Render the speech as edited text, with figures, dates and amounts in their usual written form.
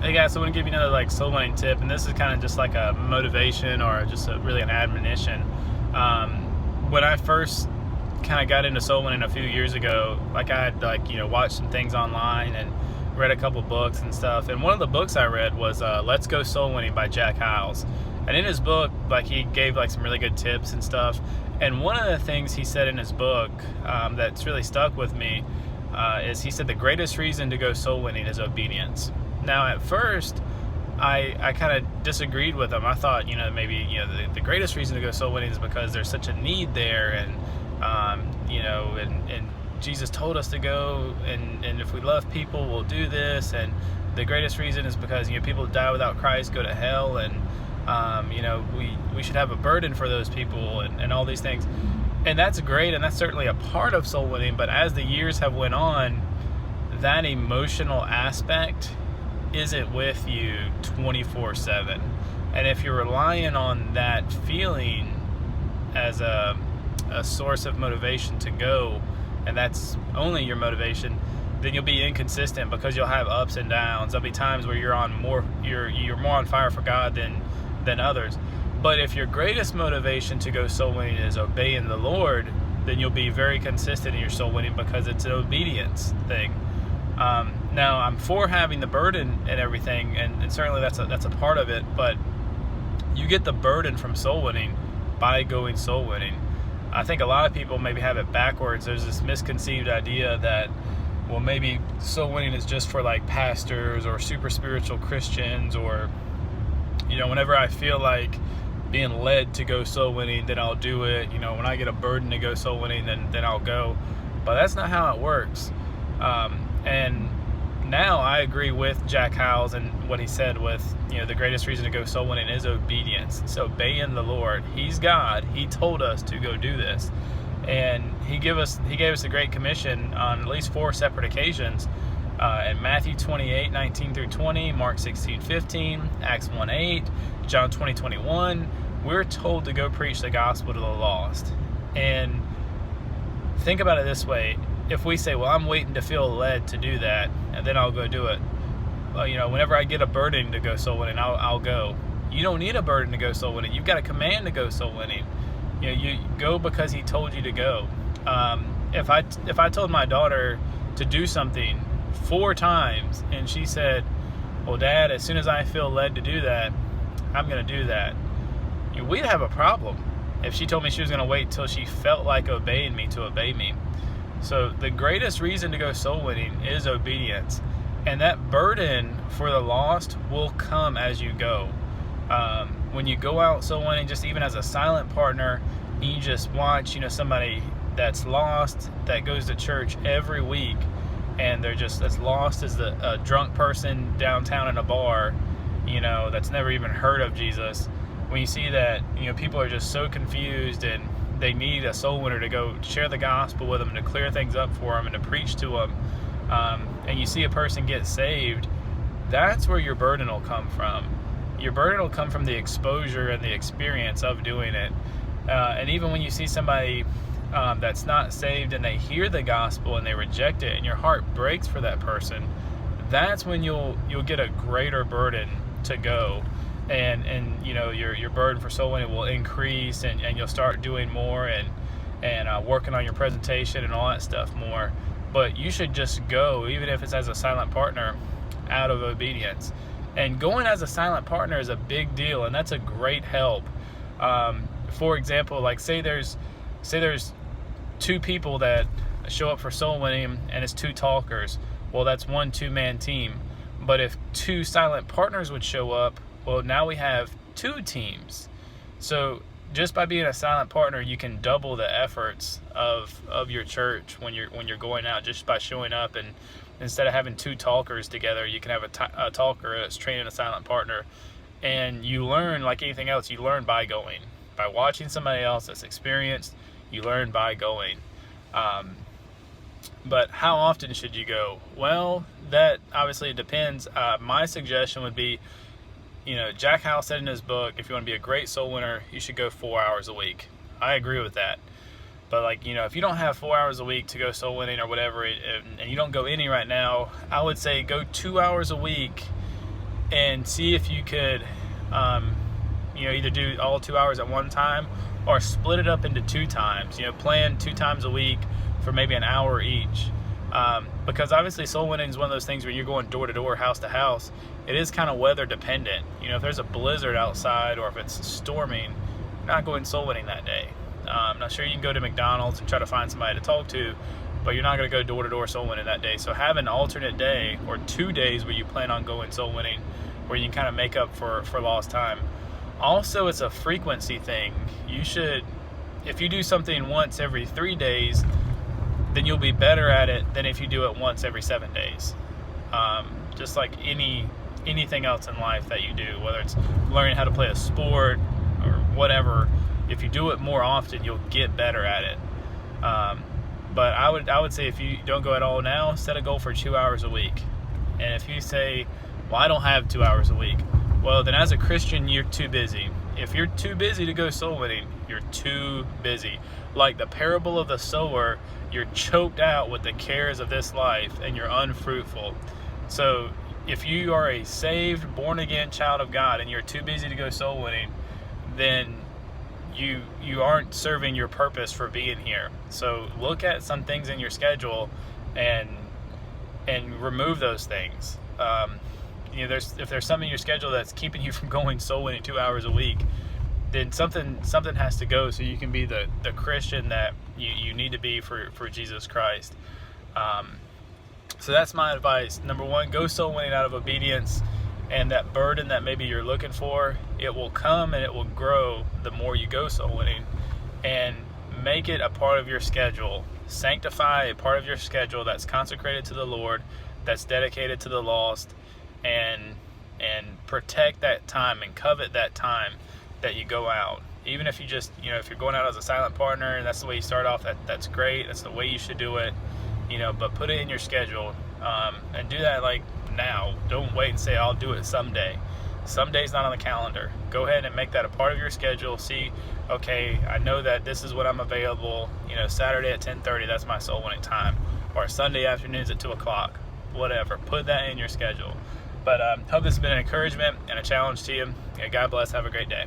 Hey guys, so I want to give you another like soul winning tip, and this is kind of just like a motivation or just really an admonition. When I first kind of got into soul winning a few years ago, like I had watched some things online and read a couple books and stuff. And one of the books I read was "Let's Go Soul Winning" by Jack Hyles. And in his book, like he gave like some really good tips and stuff. And one of the things he said in his book that's really stuck with me is he said the greatest reason to go soul winning is obedience. Now, at first, I kind of disagreed with him. I thought, maybe, the greatest reason to go soul winning is because there's such a need there, and, and Jesus told us to go, and if we love people, we'll do this, and the greatest reason is because, people die without Christ go to hell, and, we should have a burden for those people, and all these things. And that's great, and that's certainly a part of soul winning, but as the years have went on, that emotional aspect isn't with you 24/7. And if you're relying on that feeling as a source of motivation to go, and that's only your motivation, then you'll be inconsistent because you'll have ups and downs. There'll be times where you're more on fire for God than others. But if your greatest motivation to go soul winning is obeying the Lord, then you'll be very consistent in your soul winning because it's an obedience thing. Now, I'm for having the burden and everything, and certainly that's a part of it, but you get the burden from soul winning by going soul winning. I think a lot of people maybe have it backwards. There's this misconceived idea that, well, maybe soul winning is just for like pastors or super spiritual Christians, or, whenever I feel like being led to go soul winning, then I'll do it. When I get a burden to go soul winning, then I'll go. But that's not how it works. And now I agree with Jack Hyles and what he said with, the greatest reason to go soul winning is obedience. It's obeying the Lord. He's God. He told us to go do this. And he gave us the Great Commission on at least 4 separate occasions. In Matthew 28:19-20, Mark 16:15, Acts 1:8, John 20:21, we're told to go preach the gospel to the lost. And think about it this way. If we say, well, I'm waiting to feel led to do that, and then I'll go do it. Well, whenever I get a burden to go soul winning, I'll go. You don't need a burden to go soul winning. You've got a command to go soul winning. You go because he told you to go. If I told my daughter to do something 4 times, and she said, well, Dad, as soon as I feel led to do that, I'm going to do that, we'd have a problem if she told me she was going to wait till she felt like obeying me to obey me. So the greatest reason to go soul winning is obedience. And that burden for the lost will come as you go. When you go out soul winning, just even as a silent partner, you just watch, somebody that's lost, that goes to church every week, and they're just as lost as a drunk person downtown in a bar, that's never even heard of Jesus. When you see that, people are just so confused and they need a soul winner to go share the gospel with them and to clear things up for them and to preach to them, and you see a person get saved, that's where your burden will come from. Your burden will come from the exposure and the experience of doing it. And even when you see somebody that's not saved and they hear the gospel and they reject it and your heart breaks for that person, that's when you'll get a greater burden to go. And your burden for soul winning will increase, and you'll start doing more and working on your presentation and all that stuff more. But you should just go, even if it's as a silent partner, out of obedience. And going as a silent partner is a big deal, and that's a great help. For example, like say there's 2 people that show up for soul winning, and it's 2 talkers. Well, that's 1 2-man team. But if 2 silent partners would show up, well, now we have 2 teams. So just by being a silent partner, you can double the efforts of your church when you're going out, just by showing up. And instead of having 2 talkers together, you can have a talker that's training a silent partner. And you learn, like anything else, you learn by going. By watching somebody else that's experienced, you learn by going. But how often should you go? Well, that obviously depends. My suggestion would be, Jack Hyles said in his book, if you want to be a great soul winner, you should go 4 hours a week. I agree with that. But if you don't have 4 hours a week to go soul winning or whatever, and you don't go any right now, I would say go 2 hours a week and see if you could either do all 2 hours at one time or split it up into 2 times. Plan 2 times a week for maybe an hour each. Because obviously soul winning is one of those things where you're going door to door, house to house. It is kind of weather dependent. If there's a blizzard outside or if it's storming, you're not going soul winning that day. I'm not sure you can go to McDonald's and try to find somebody to talk to, but you're not going to go door to door soul winning that day. So have an alternate day or 2 days where you plan on going soul winning, where you can kind of make up for lost time. Also, it's a frequency thing. You should, if you do something once every 3 days, then you'll be better at it than if you do it once every 7 days. Just like anything else in life that you do, whether it's learning how to play a sport or whatever, if you do it more often, you'll get better at it. But I would say if you don't go at all now, set a goal for 2 hours a week. And if you say, well, I don't have 2 hours a week, well, then as a Christian, you're too busy. If you're too busy to go soul winning, you're too busy. Like the parable of the sower, you're choked out with the cares of this life and you're unfruitful. So if you are a saved, born again child of God and you're too busy to go soul winning, then you aren't serving your purpose for being here. So look at some things in your schedule and remove those things. If there's something in your schedule that's keeping you from going soul winning 2 hours a week, then something has to go so you can be the Christian that you need to be for Jesus Christ. So that's my advice. Number one, go soul winning out of obedience, and that burden that maybe you're looking for, it will come and it will grow the more you go soul winning. And make it a part of your schedule. Sanctify a part of your schedule that's consecrated to the Lord, that's dedicated to the lost, and protect that time and covet that time that you go out. Even if you just, if you're going out as a silent partner and that's the way you start off, that's great. That's the way you should do it, but put it in your schedule, and do that like now. Don't wait and say, I'll do it someday. Someday's not on the calendar. Go ahead and make that a part of your schedule. See, okay, I know that this is what I'm available, Saturday at 10:30, that's my soul winning time, or Sunday afternoons at 2 o'clock, whatever. Put that in your schedule. But hope this has been an encouragement and a challenge to you. God bless. Have a great day.